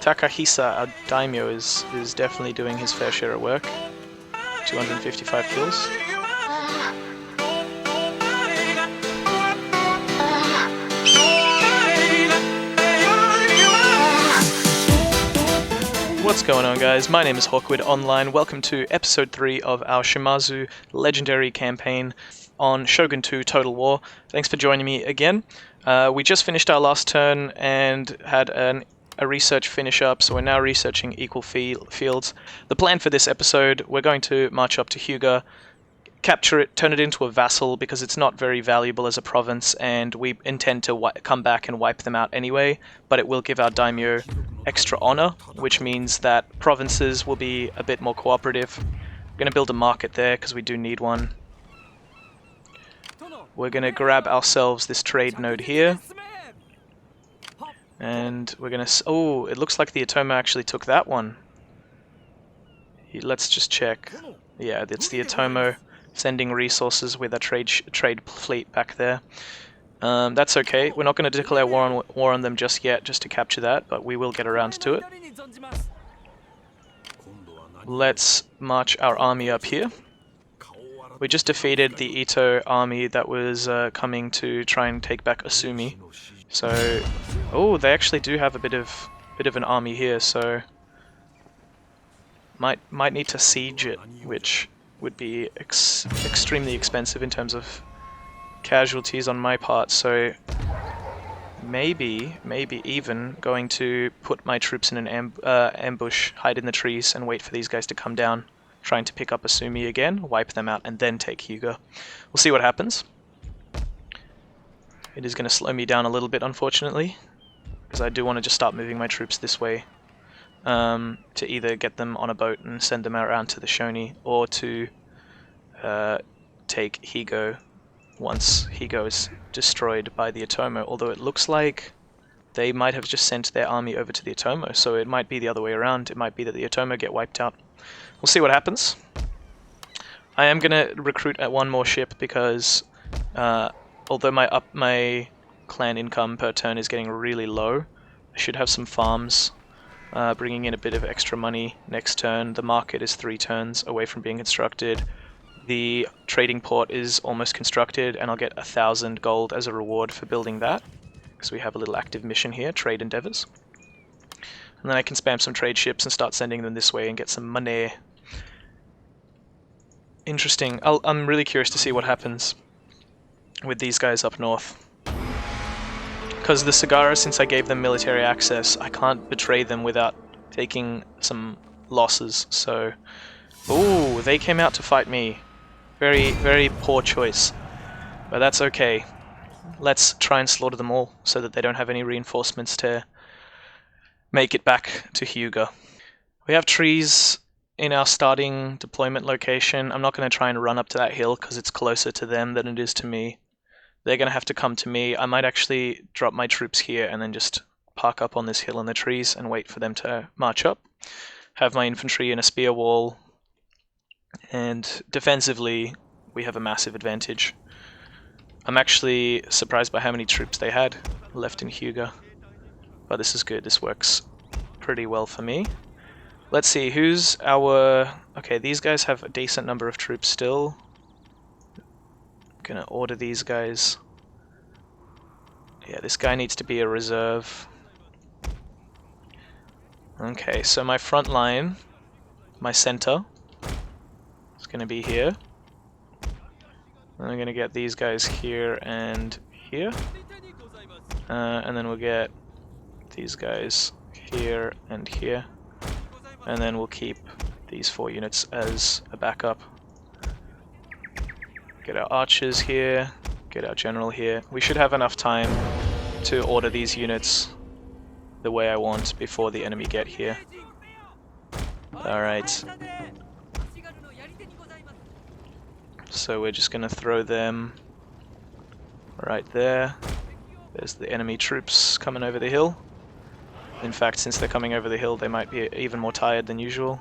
Takahisa, our daimyo, is definitely doing his fair share of work. 255 kills. What's going on, guys? My name is Hawkwood Online. Welcome to episode 3 of our Shimazu legendary campaign on Shogun 2 Total War. Thanks for joining me again. We just finished our last turn and had a research finish up, so we're now researching equal fields. The plan for this episode, we're going to march up to Hyuga, capture it, turn it into a vassal because it's not very valuable as a province, and we intend to come back and wipe them out anyway, but it will give our daimyo extra honor, which means that provinces will be a bit more cooperative. We're going to build a market there because we do need one. We're going to grab ourselves this trade node here. And we're going to... Oh, it looks like the Ōtoma actually took that one. Let's just check. Yeah, it's the Ōtoma sending resources with a trade fleet back there. That's okay. We're not going to declare war on them just yet, just to capture that, but we will get around to it. Let's march our army up here. We just defeated the Ito army that was coming to try and take back Osumi. So, oh, they actually do have a bit of an army here, so might need to siege it, which would be extremely expensive in terms of casualties on my part. So maybe even going to put my troops in an ambush, hide in the trees, and wait for these guys to come down, trying to pick up Osumi again, wipe them out, and then take Hyuga. We'll see what happens. It is going to slow me down a little bit, unfortunately, because I do want to just start moving my troops this way, to either get them on a boat and send them around to the Shoni, or to take Higo once Higo is destroyed by the Ōtoma, although it looks like they might have just sent their army over to the Ōtoma, so it might be the other way around. It might be that the Ōtoma get wiped out. We'll see what happens. I am going to recruit at one more ship because although my clan income per turn is getting really low, I should have some farms bringing in a bit of extra money next turn. The market is 3 turns away from being constructed. The trading port is almost constructed, and I'll get 1,000 gold as a reward for building that, because we have a little active mission here, trade endeavors. And then I can spam some trade ships and start sending them this way and get some money. Interesting. I'm really curious to see what happens with these guys up north. Because the Sagara, since I gave them military access, I can't betray them without taking some losses, so... Ooh, they came out to fight me. Very, very poor choice. But that's okay. Let's try and slaughter them all, so that they don't have any reinforcements to make it back to Hyuga. We have trees in our starting deployment location. I'm not going to try and run up to that hill, because it's closer to them than it is to me. They're going to have to come to me. I might actually drop my troops here and then just park up on this hill in the trees and wait for them to march up. Have my infantry in a spear wall, and defensively we have a massive advantage. I'm actually surprised by how many troops they had left in Hyuga, but this is good. This works pretty well for me. Let's see, who's our... Okay, these guys have a decent number of troops still. Gonna order these guys. Yeah, this guy needs to be a reserve. Okay, so my front line, my center, is gonna be here. And I'm gonna get these guys here and here. And then we'll get these guys here and here. And then we'll keep these 4 units as a backup. Get our archers here, get our general here. We should have enough time to order these units the way I want before the enemy get here. Alright. So we're just going to throw them right there. There's the enemy troops coming over the hill. In fact, since they're coming over the hill, they might be even more tired than usual.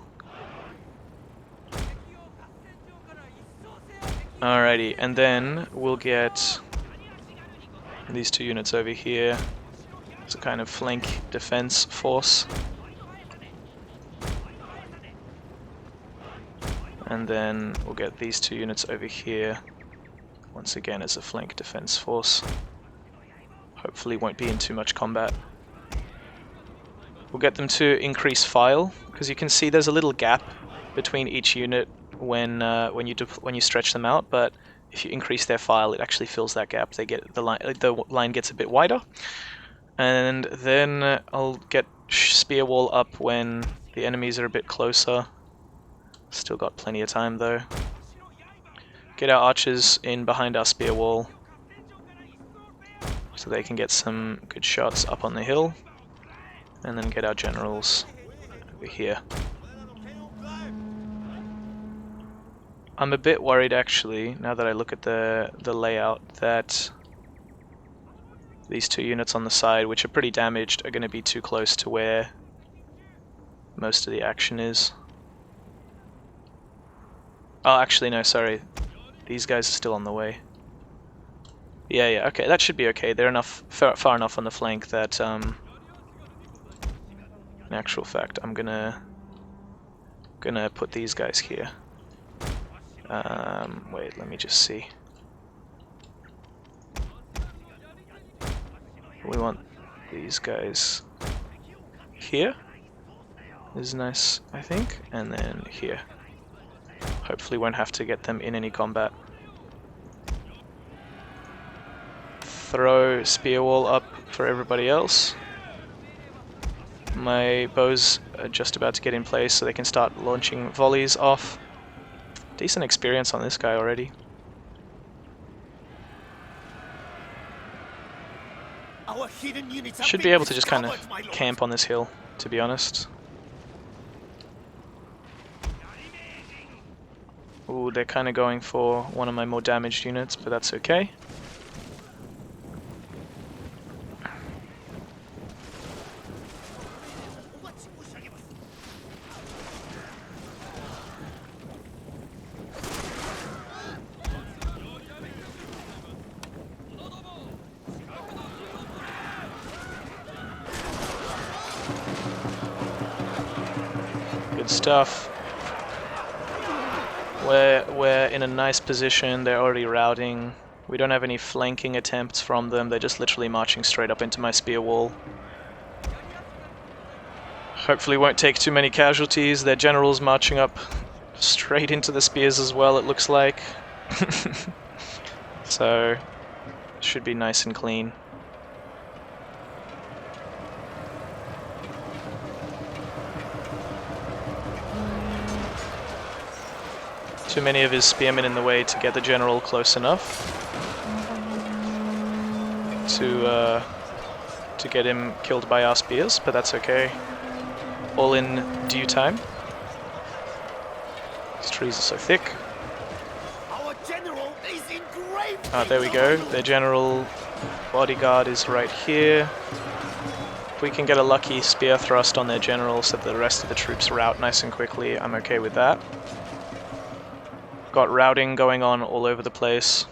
Alrighty, and then we'll get these 2 units over here. It's a kind of flank defense force. And then we'll get these 2 units over here, once again as a flank defense force. Hopefully won't be in too much combat. We'll get them to increase file, because you can see there's a little gap between each unit when you stretch them out, but if you increase their file, it actually fills that gap. The line gets a bit wider. And then I'll get spear wall up when the enemies are a bit closer. Still got plenty of time though. Get our archers in behind our spear wall so they can get some good shots up on the hill. And then get our generals over here. I'm a bit worried actually, now that I look at the layout, that these 2 units on the side, which are pretty damaged, are going to be too close to where most of the action is. Oh, actually no, sorry. These guys are still on the way. Yeah, okay, that should be okay. They're far enough on the flank that, in actual fact, I'm gonna put these guys here. Wait, let me just see. We want these guys here. This is nice, I think, and then here. Hopefully won't have to get them in any combat. Throw spear wall up for everybody else. My bows are just about to get in place so they can start launching volleys off. Decent experience on this guy already. Should be able to just kind of camp on this hill, to be honest. Ooh, they're kind of going for one of my more damaged units, but that's okay. Good stuff. We're in a nice position. They're already routing. We don't have any flanking attempts from them. They're just literally marching straight up into my spear wall. Hopefully won't take too many casualties. Their general's marching up straight into the spears as well, it looks like. So, should be nice and clean. Too many of his spearmen in the way to get the general close enough to get him killed by our spears, but that's okay. All in due time. These trees are so thick. Our general is in grave Ah, there we go. Their general bodyguard is right here. If we can get a lucky spear thrust on their general so that the rest of the troops rout nice and quickly, I'm okay with that. Got routing going on all over the place.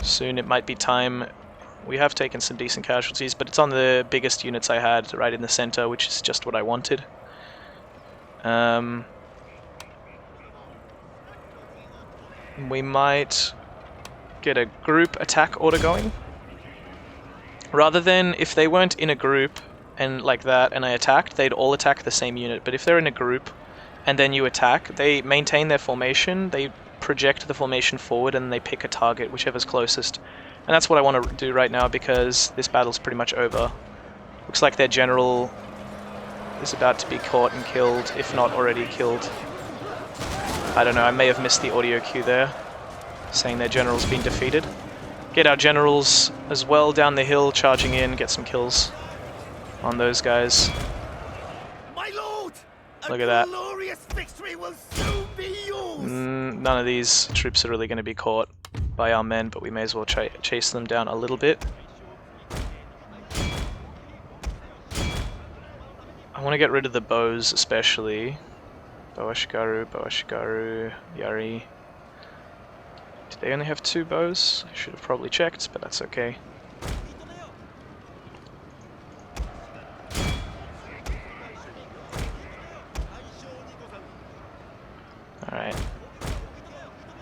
Soon it might be time. We have taken some decent casualties, but it's on the biggest units I had, right in the center, which is just what I wanted. We might get a group attack order going. Rather than, if they weren't in a group and like that and I attacked, they'd all attack the same unit. But if they're in a group and then you attack, they maintain their formation, they project the formation forward, and they pick a target, whichever's closest. And that's what I want to do right now, because this battle's pretty much over. Looks like their general is about to be caught and killed, if not already killed. I don't know, I may have missed the audio cue there, saying their general's been defeated. Get our generals as well down the hill, charging in, get some kills on those guys. Look at that. will soon be yours. None of these troops are really going to be caught by our men, but we may as well chase them down a little bit. I want to get rid of the bows especially. Ashikaga, Yari. Did they only have 2 bows? I should have probably checked, but that's okay.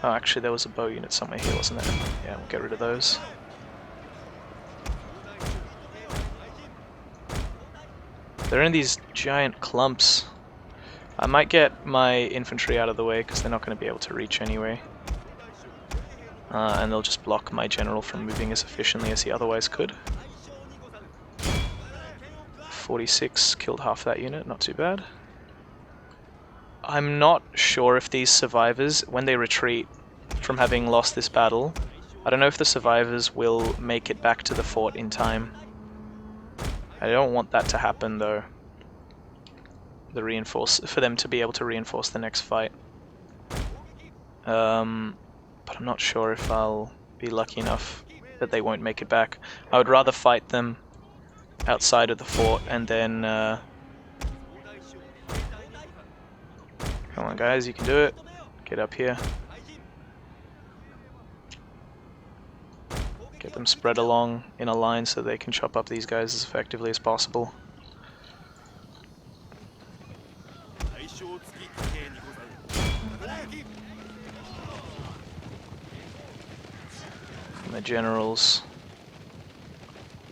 Oh, actually there was a bow unit somewhere here, wasn't there? Yeah, we'll get rid of those. They're in these giant clumps. I might get my infantry out of the way because they're not going to be able to reach anyway. And they'll just block my general from moving as efficiently as he otherwise could. 46 killed half that unit, not too bad. I'm not sure if these survivors, when they retreat from having lost this battle, I don't know if the survivors will make it back to the fort in time. I don't want that to happen though. For them to be able to reinforce the next fight. But I'm not sure if I'll be lucky enough that they won't make it back. I would rather fight them outside of the fort and then come on guys, you can do it. Get up here. Get them spread along in a line so they can chop up these guys as effectively as possible. And the generals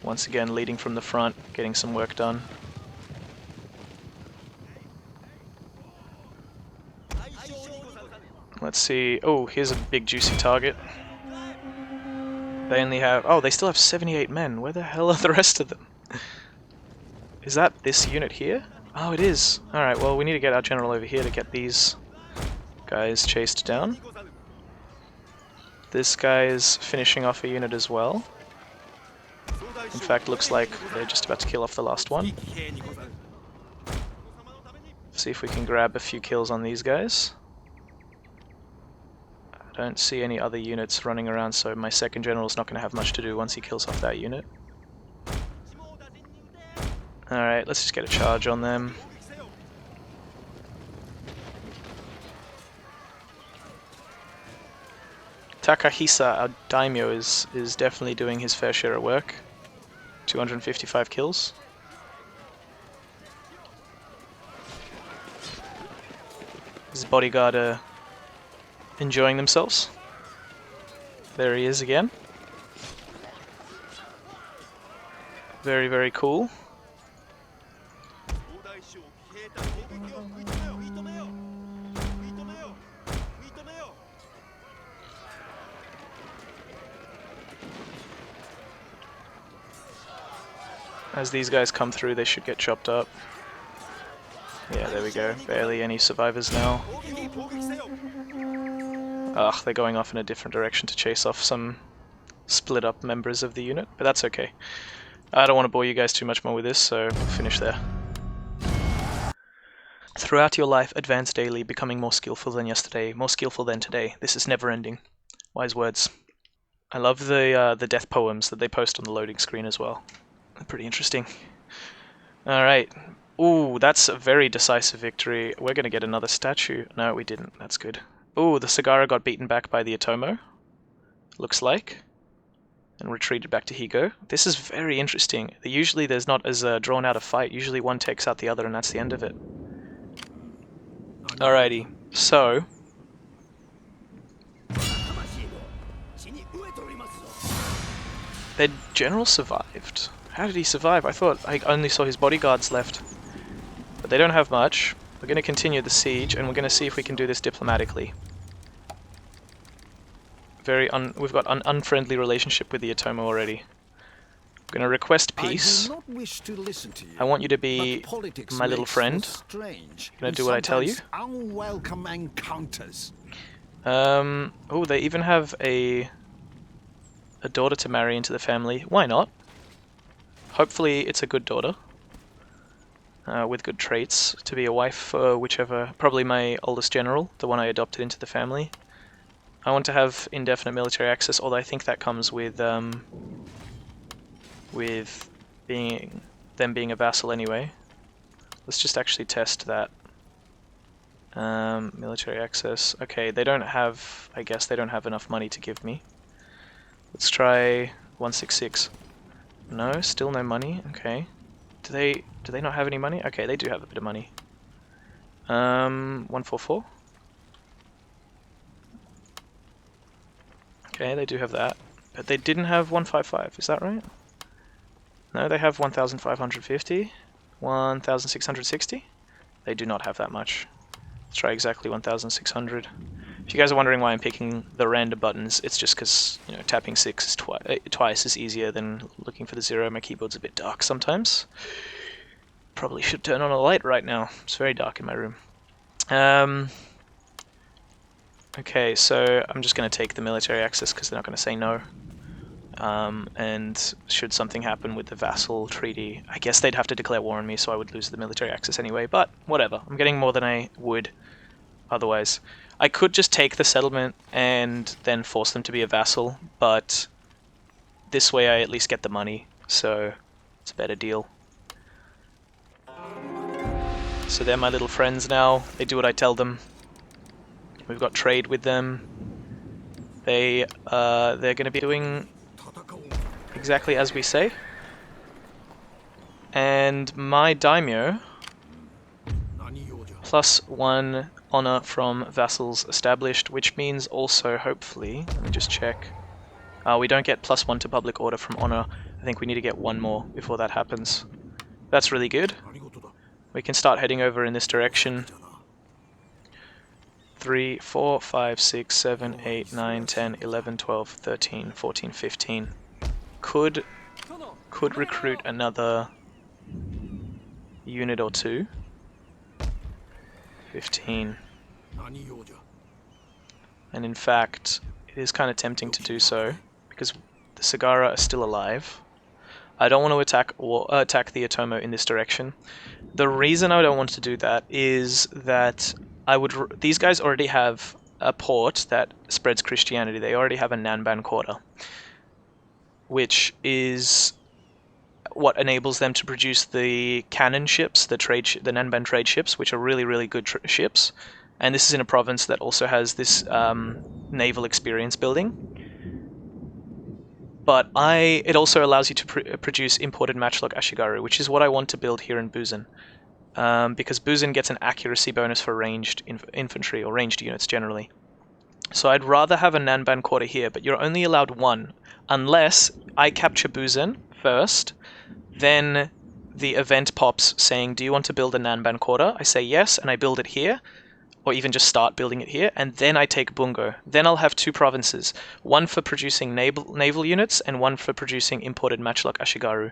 once again leading from the front, getting some work done. Let's see. Oh, here's a big juicy target. They only have... Oh, they still have 78 men. Where the hell are the rest of them? Is that this unit here? Oh, it is. Alright, well, we need to get our general over here to get these guys chased down. This guy is finishing off a unit as well. In fact, looks like they're just about to kill off the last one. See if we can grab a few kills on these guys. I don't see any other units running around, so my second general's not going to have much to do once he kills off that unit. Alright, let's just get a charge on them. Takahisa, our daimyo, is definitely doing his fair share of work. 255 kills. His bodyguard are enjoying themselves. There he is again. Very, very cool. As these guys come through, they should get chopped up. Yeah, there we go. Barely any survivors now. Ugh, they're going off in a different direction to chase off some split up members of the unit, but that's okay. I don't want to bore you guys too much more with this, so we'll finish there. Throughout your life, advance daily, becoming more skillful than yesterday, more skillful than today. This is never ending. Wise words. I love the death poems that they post on the loading screen as well. They're pretty interesting. Alright. Ooh, that's a very decisive victory. We're going to get another statue. No, we didn't. That's good. Ooh, the Sagara got beaten back by the Otomo. Looks like. And retreated back to Higo. This is very interesting. Usually there's not as drawn out a fight. Usually one takes out the other and that's the end of it. Alrighty. So... their general survived. How did he survive? I thought I only saw his bodyguards left. But they don't have much. We're going to continue the siege, and we're going to see if we can do this diplomatically. We've got an unfriendly relationship with the Otomo already. I'm going to request peace. I want you to be my little friend. I'm going to do what I tell you. Oh, they even have a daughter to marry into the family. Why not? Hopefully it's a good daughter. With good traits to be a wife for whichever, probably my oldest general, the one I adopted into the family. I want to have indefinite military access, although I think that comes with them being a vassal anyway. Let's just actually test that. Military access. Okay, they don't have, I guess they don't have enough money to give me. Let's try 166. No, still no money. Okay. Do they not have any money? Okay, they do have a bit of money. 144. Okay, they do have that. But they didn't have 155, is that right? No, they have 1,550. 1,660? They do not have that much. Let's try exactly 1,600. If you guys are wondering why I'm picking the random buttons, it's just because, you know, tapping 6 is twice is easier than looking for the 0. My keyboard's a bit dark sometimes. Probably should turn on a light right now. It's very dark in my room. Okay, so I'm just going to take the military access because they're not going to say no. And should something happen with the vassal treaty, I guess they'd have to declare war on me, so I would lose the military access anyway, but whatever. I'm getting more than I would otherwise. I could just take the settlement and then force them to be a vassal, but this way I at least get the money, so it's a better deal. So they're my little friends now. They do what I tell them. We've got trade with them. They're going to be doing exactly as we say. And my daimyo +1 honor from vassals established, which means also, hopefully, let me just check. We don't get +1 to public order from honor. I think we need to get 1 more before that happens. That's really good. We can start heading over in this direction. 3, 4, 5, 6, 7, 8, 9, 10, 11, 12, 13, 14, 15. Could recruit another unit or 2. 15. And in fact, it is kind of tempting to do so, because the Sagara are still alive. I don't want to attack the Otomo in this direction. The reason I don't want to do that is that these guys already have a port that spreads Christianity. They already have a Nanban quarter, which is what enables them to produce the cannon ships, the Nanban trade ships, which are really, really good ships. And this is in a province that also has this naval experience building. But it also allows you to produce imported matchlock Ashigaru, which is what I want to build here in Buzen. Because Buzen gets an accuracy bonus for ranged infantry, or ranged units generally. So I'd rather have a Nanban quarter here, but you're only allowed 1, unless I capture Buzen first, then the event pops saying, do you want to build a Nanban quarter? I say yes, and I build it here, or even just start building it here, and then I take Bungo. Then I'll have 2 provinces, 1 for producing naval units, and 1 for producing imported matchlock Ashigaru.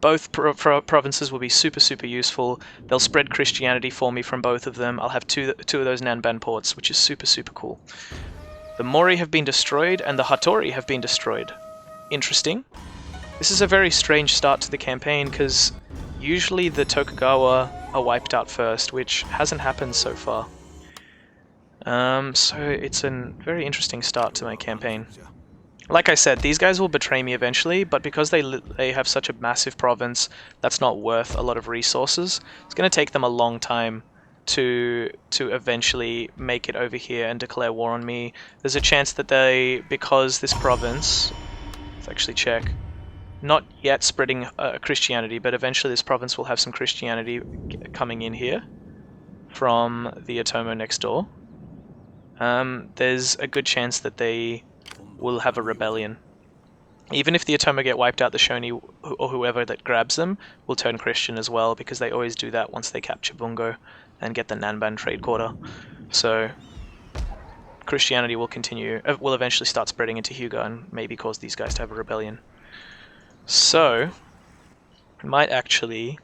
Both provinces will be super, super useful. They'll spread Christianity for me from both of them. I'll have two of those Nanban ports, which is super, super cool. The Mori have been destroyed, and the Hattori have been destroyed. Interesting. This is a very strange start to the campaign, because usually the Tokugawa are wiped out first, which hasn't happened so far. So it's a very interesting start to my campaign. Like I said, these guys will betray me eventually, but because they have such a massive province that's not worth a lot of resources, it's going to take them a long time to eventually make it over here and declare war on me. There's a chance that because this province, let's actually check, not yet spreading Christianity, but eventually this province will have some Christianity coming in here from the Otomo next door. There's a good chance that they will have a rebellion. Even if the Otomo get wiped out, the Shoni or whoever that grabs them will turn Christian as well, because they always do that once they capture Bungo and get the Nanban trade quarter. So Christianity will eventually start spreading into Hyuga and maybe cause these guys to have a rebellion. So I might actually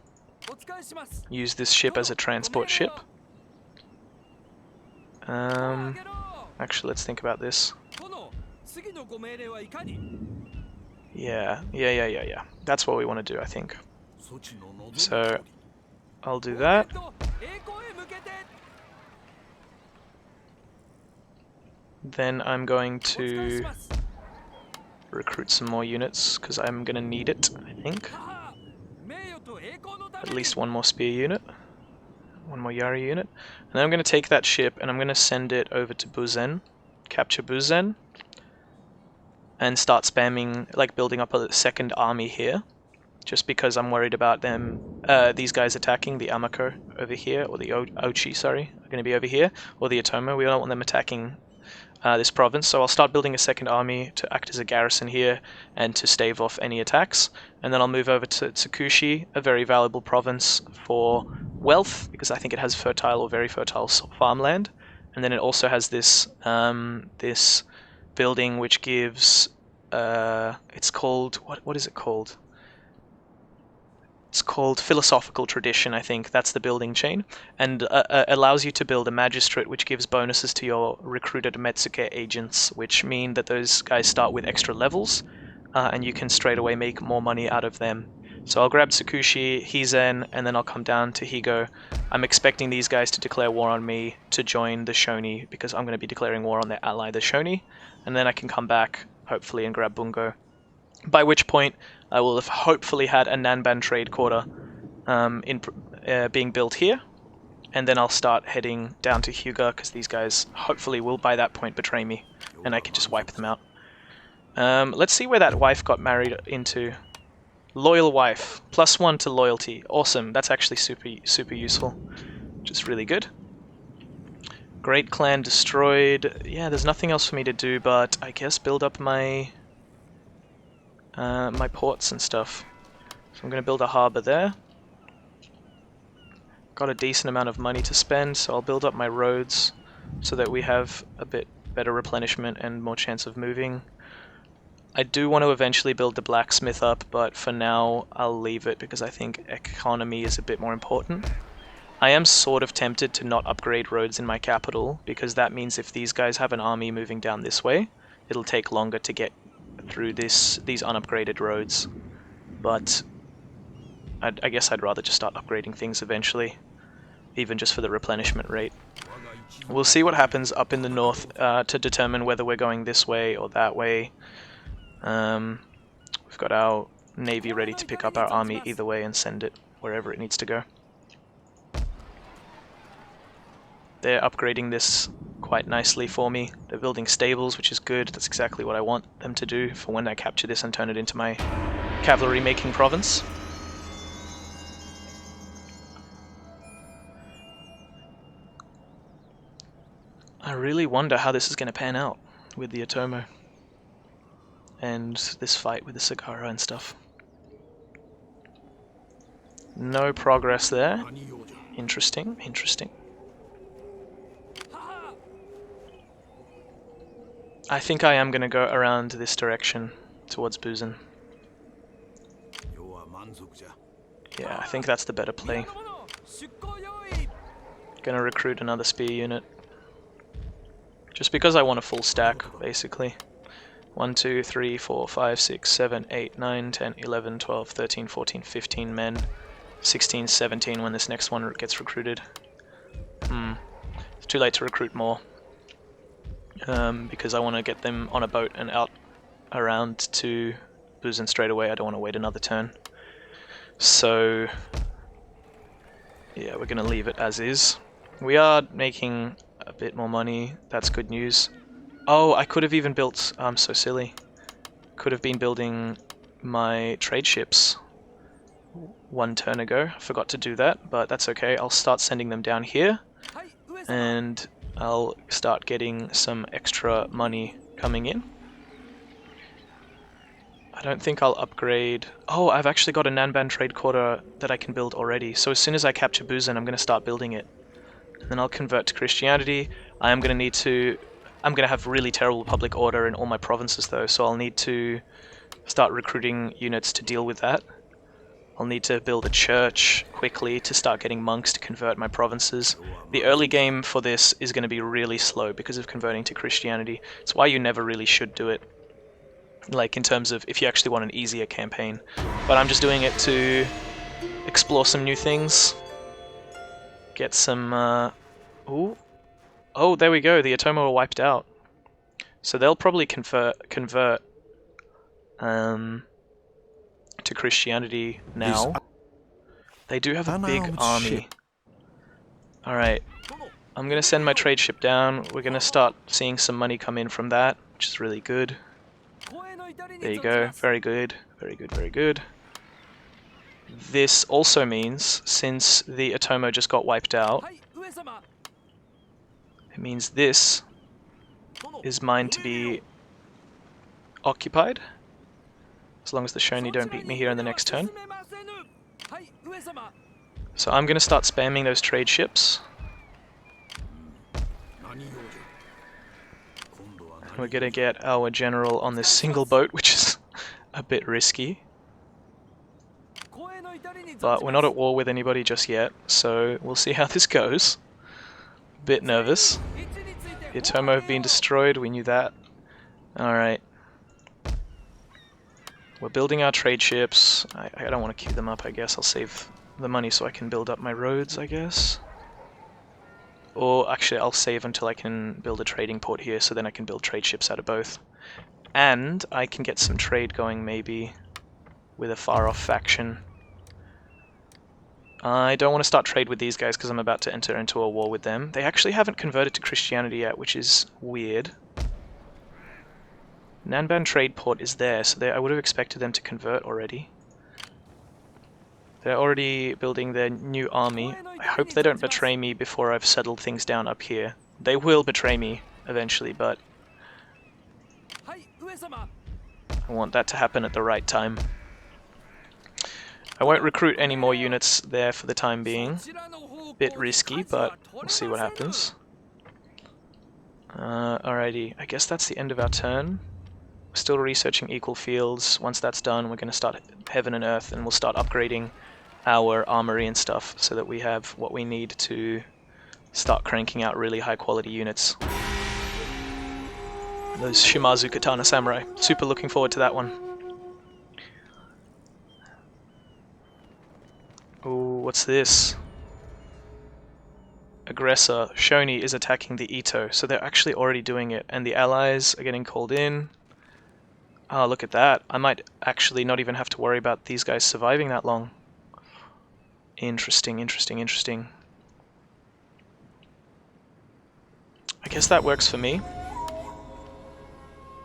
use this ship as a transport ship. Actually, let's think about this. Yeah. That's what we want to do, I think. So I'll do that. Then I'm going to recruit some more units, because I'm going to need it, I think. At least 1 more spear unit. 1 more Yari unit. And then I'm going to take that ship and I'm going to send it over to Buzen. Capture Buzen. And start spamming, like building up a second army here. Just because I'm worried about them, these guys attacking the Amako over here, or the Ochi, sorry, are going to be over here, or the Otomo. We don't want them attacking this province, so I'll start building a second army to act as a garrison here and to stave off any attacks. And then I'll move over to Tsukushi, a very valuable province for wealth, because I think it has fertile or very fertile farmland. And then it also has this this building which gives it's called what is it called? It's called Philosophical Tradition, I think. That's the building chain. And allows you to build a magistrate, which gives bonuses to your recruited Metsuke agents, which mean that those guys start with extra levels, and you can straight away make more money out of them. So I'll grab Tsukushi, Hizen, and then I'll come down to Higo. I'm expecting these guys to declare war on me to join the Shoni, because I'm going to be declaring war on their ally, the Shoni. And then I can come back, hopefully, and grab Bungo. By which point, I will have hopefully had a Nanban trade quarter being built here. And then I'll start heading down to Hyuga, because these guys hopefully will by that point betray me, and I can just wipe them out. Let's see where that wife got married into. Loyal wife, +1 to loyalty. Awesome, that's actually super useful. Just really good. Great clan destroyed. Yeah, there's nothing else for me to do, but I guess build up my my ports and stuff. So I'm going to build a harbour there. Got a decent amount of money to spend, so I'll build up my roads so that we have a bit better replenishment and more chance of moving. I do want to eventually build the blacksmith up, but for now I'll leave it because I think economy is a bit more important. I am sort of tempted to not upgrade roads in my capital, because that means if these guys have an army moving down this way, it'll take longer to get through these unupgraded roads. But I guess I'd rather just start upgrading things eventually, even just for the replenishment rate. We'll see what happens up in the north to determine whether we're going this way or that way. We've got our navy ready to pick up our army either way and send it wherever it needs to go. They're upgrading this quite nicely for me. They're building stables, which is good. That's exactly what I want them to do for when I capture this and turn it into my cavalry-making province. I really wonder how this is going to pan out with the Otomo and this fight with the Sagara and stuff. No progress there. Interesting, interesting. I think I am going to go around this direction towards Busan. Yeah, I think that's the better play. Gonna recruit another spear unit. Just because I want a full stack, basically. 1, 2, 3, 4, 5, 6, 7, 8, 9, 10, 11, 12, 13, 14, 15 men. 16, 17 when this next one gets recruited. It's too late to recruit more. Because I want to get them on a boat and out around to Busan straight away. I don't want to wait another turn. So, yeah, we're going to leave it as is. We are making a bit more money. That's good news. Oh, I could have even built... I'm so silly. Could have been building my trade ships one turn ago. I forgot to do that, but that's okay. I'll start sending them down here. And I'll start getting some extra money coming in. I don't think I'll upgrade... Oh, I've actually got a Nanban trade quarter that I can build already. So as soon as I capture Busan, I'm going to start building it. And then I'll convert to Christianity. I'm going to have really terrible public order in all my provinces though, so I'll need to start recruiting units to deal with that. I'll need to build a church quickly to start getting monks to convert my provinces. The early game for this is going to be really slow because of converting to Christianity. It's why you never really should do it, like in terms of if you actually want an easier campaign. But I'm just doing it to explore some new things. Get some... Ooh. Oh, there we go, the Otomo are wiped out. So they'll probably convert to Christianity now. They do have a big army. Alright, I'm gonna send my trade ship down. We're gonna start seeing some money come in from that, which is really good. There you go, very good, very good, very good. This also means, since the Otomo just got wiped out, it means this is mine to be occupied, as long as the Shoni don't beat me here in the next turn. So I'm going to start spamming those trade ships. We're going to get our general on this single boat, which is a bit risky. But we're not at war with anybody just yet, so we'll see how this goes. Bit nervous. The Atomo have been destroyed, we knew that. Alright. We're building our trade ships. I don't want to queue them up, I guess. I'll save the money so I can build up my roads, I guess. Or actually, I'll save until I can build a trading port here, so then I can build trade ships out of both. And I can get some trade going, maybe, with a far-off faction. I don't want to start trade with these guys because I'm about to enter into a war with them. They actually haven't converted to Christianity yet, which is weird. Nanban trade port is there, so I would have expected them to convert already. They're already building their new army. I hope they don't betray me before I've settled things down up here. They will betray me eventually, but I want that to happen at the right time. I won't recruit any more units there for the time being. Bit risky, but we'll see what happens. Alrighty, I guess that's the end of our turn. We're still researching equal fields. Once that's done, we're going to start Heaven and Earth, and we'll start upgrading our armory and stuff so that we have what we need to start cranking out really high quality units. Those Shimazu Katana Samurai. Super looking forward to that one. Ooh, what's this? Aggressor. Shoni is attacking the Ito, so they're actually already doing it, and the allies are getting called in. Oh, look at that. I might actually not even have to worry about these guys surviving that long. Interesting, interesting, interesting. I guess that works for me.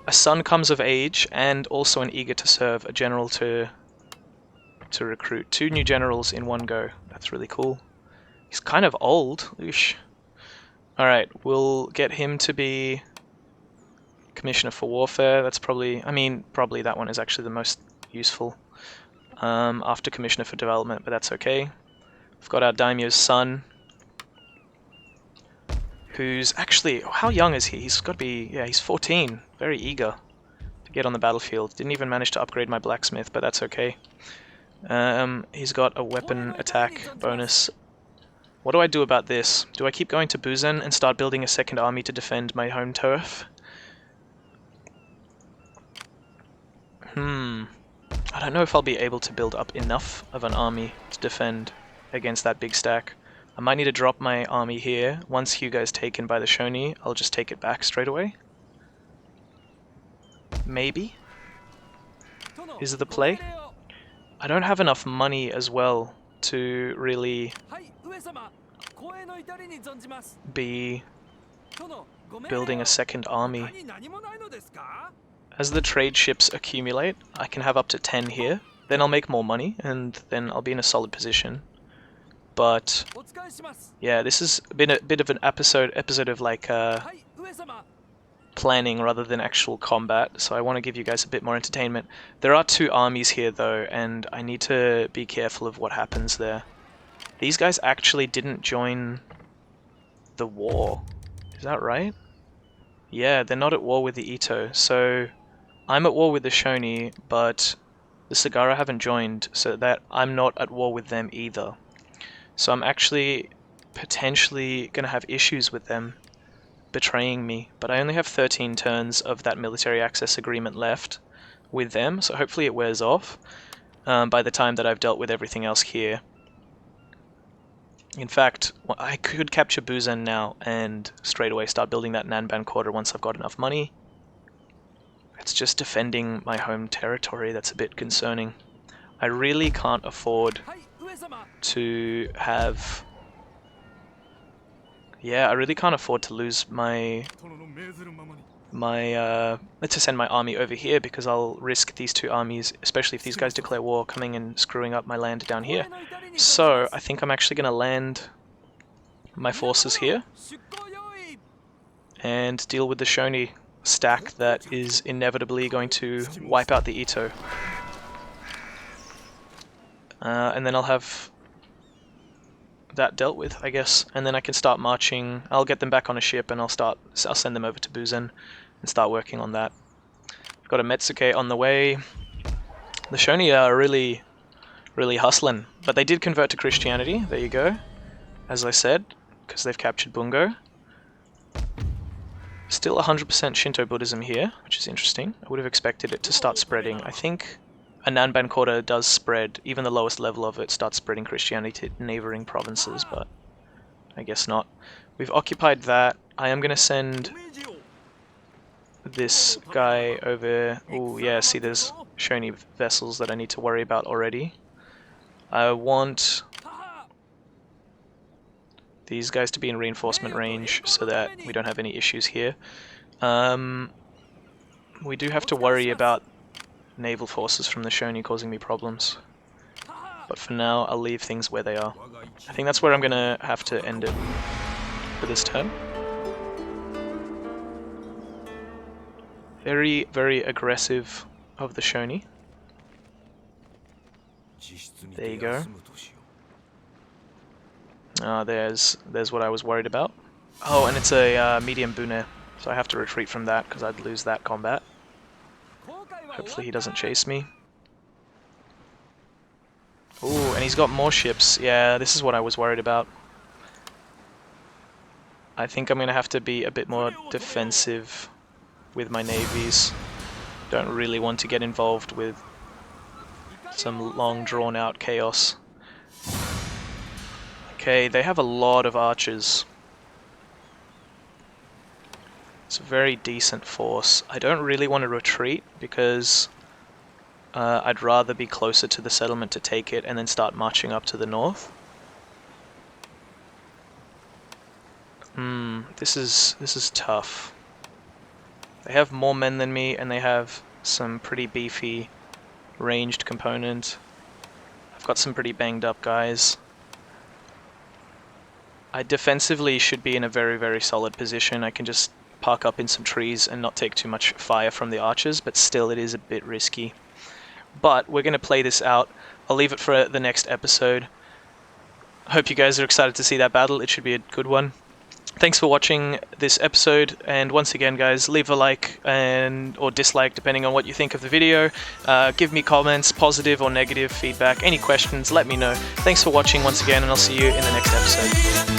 A son comes of age, and also an eager to serve, a general to recruit. 2 new generals in one go. That's really cool. He's kind of old. Oosh. Alright, we'll get him to be Commissioner for Warfare. That's probably, probably that one is actually the most useful after Commissioner for Development, but that's okay. We've got our Daimyo's son, who's actually, how young is he? He's got to be, yeah, he's 14. Very eager to get on the battlefield. Didn't even manage to upgrade my blacksmith, but that's okay. He's got a weapon attack bonus. What do I do about this? Do I keep going to Buzen and start building a second army to defend my home turf? I don't know if I'll be able to build up enough of an army to defend against that big stack. I might need to drop my army here. Once Hyuga is taken by the Shoni, I'll just take it back straight away. Maybe? Is it the play? I don't have enough money as well to really be building a second army. As the trade ships accumulate, I can have up to 10 here. Then I'll make more money, and then I'll be in a solid position. But yeah, this has been a bit of an episode of like planning rather than actual combat, so I want to give you guys a bit more entertainment. There are 2 armies here though, and I need to be careful of what happens there. These guys actually didn't join the war. Is that right? Yeah, they're not at war with the Ito, so I'm at war with the Shoni, but the Sagara haven't joined, so that I'm not at war with them either. So I'm actually potentially going to have issues with them betraying me, but I only have 13 turns of that military access agreement left with them, so hopefully it wears off by the time that I've dealt with everything else here. In fact, I could capture Buzen now and straight away start building that Nanban quarter once I've got enough money. It's just defending my home territory that's a bit concerning. I really can't afford to have... Yeah, I really can't afford to lose to send my army over here, because I'll risk these 2 armies, especially if these guys declare war, coming and screwing up my land down here. So I think I'm actually going to land my forces here and deal with the Shoni stack that is inevitably going to wipe out the Ito. And then I'll have that dealt with, I guess, and then I can start marching. I'll get them back on a ship and I'll send them over to Buzen and start working on that. I've got a Metsuke on the way. The Shoni are really hustling, but they did convert to Christianity. There you go, as I said, because they've captured Bungo. Still 100% Shinto Buddhism here, which is interesting. I would have expected it to start spreading. I think a Nanban quarter does spread, even the lowest level of it starts spreading Christianity to neighboring provinces, but I guess not. We've occupied that. I am going to send this guy over. Oh yeah, see there's Shoni vessels that I need to worry about already. I want these guys to be in reinforcement range so that we don't have any issues here. We do have to worry about naval forces from the Shoni causing me problems. But for now, I'll leave things where they are. I think that's where I'm gonna have to end it for this turn. Very aggressive of the Shoni. There you go. There's what I was worried about. Oh, and it's a medium Bune, so I have to retreat from that because I'd lose that combat. Hopefully he doesn't chase me. Ooh, and he's got more ships. Yeah, this is what I was worried about. I think I'm going to have to be a bit more defensive with my navies. Don't really want to get involved with some long drawn-out chaos. Okay, they have a lot of archers. It's a very decent force. I don't really want to retreat because I'd rather be closer to the settlement to take it and then start marching up to the north. This is tough. They have more men than me and they have some pretty beefy ranged component. I've got some pretty banged up guys. I defensively should be in a very solid position. I can just park up in some trees and not take too much fire from the archers, but still it is a bit risky. But we're going to play this out. I'll leave it for the next episode. I hope you guys are excited to see that battle. It should be a good one. Thanks for watching this episode, and once again guys, leave a like or dislike depending on what you think of the video. Give me comments, positive or negative feedback, any questions, let me know. Thanks for watching once again, and I'll see you in the next episode.